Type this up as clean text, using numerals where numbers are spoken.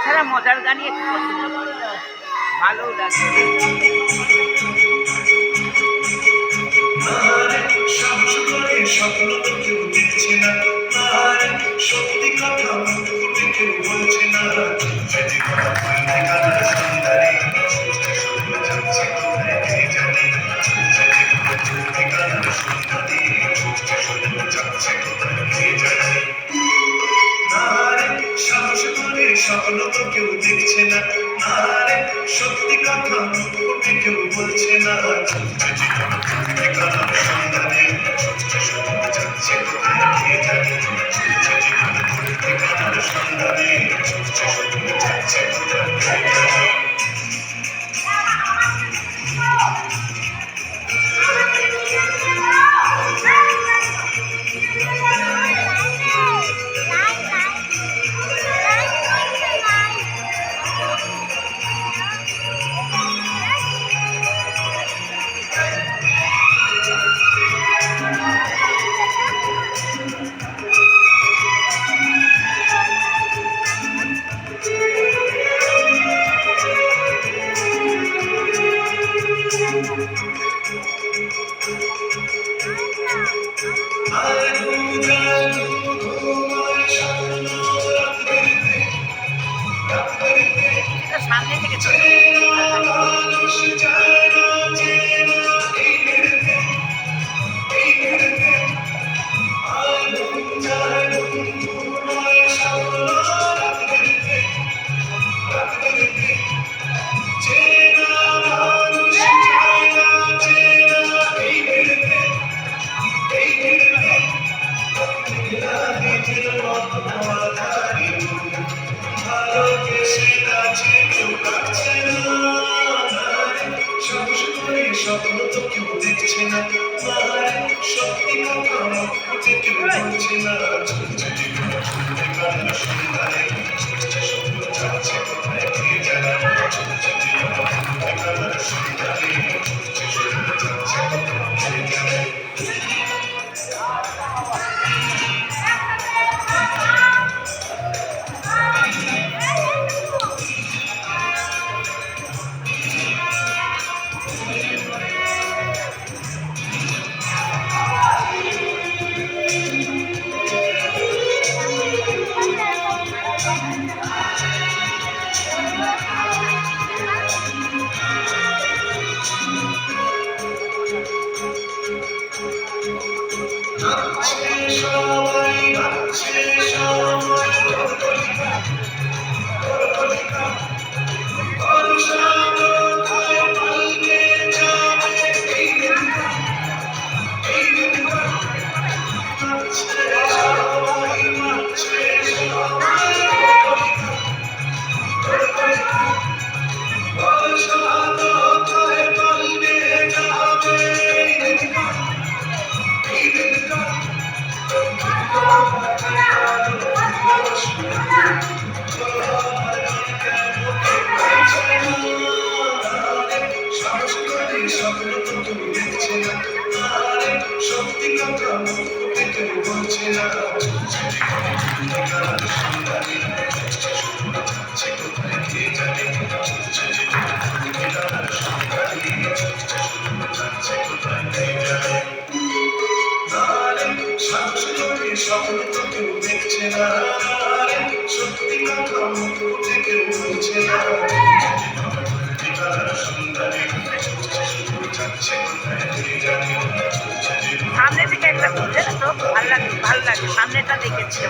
বাচ্চারা মজার গানই একটু পছন্দ করে, ভালো লাগে। স্বপ্ন তো কেউ দেখছে না, সত্যি কথা মুখ ফুটে কেউ বলছে না। সাহস করে স্বপ্ন তো কেউ দেখছে না, সত্যি কথা মুখ ফুটে কেউ বলছে না। সামনে থেকে স্বপ্ন তো কেউ দেখছে না, সত্যি কথা মুখ ফুটে কেউ বলছে না। চলছে জীবন চলছে কান্না সন্ধানে, ছুটছে স্বপ্ন যাচ্ছে কোথায় কে জানে। চলছে জীবন চলছে কান্না সন্ধানে, ছুটছে স্বপ্ন যাচ্ছে কোথায় কে জানে। সত্যি কথা মুখ ফুটে কেউ বলছে না। কোথায় কে জানে, সাহস করে স্বপ্ন তো কেউ দেখছে না, সত্যি কথা মুখ ফুটে কেউ বলছে না। সামনে থেকে একটা বুঝলে তো ভালো লাগে, ভালো লাগে সামনেটা দেখেছি।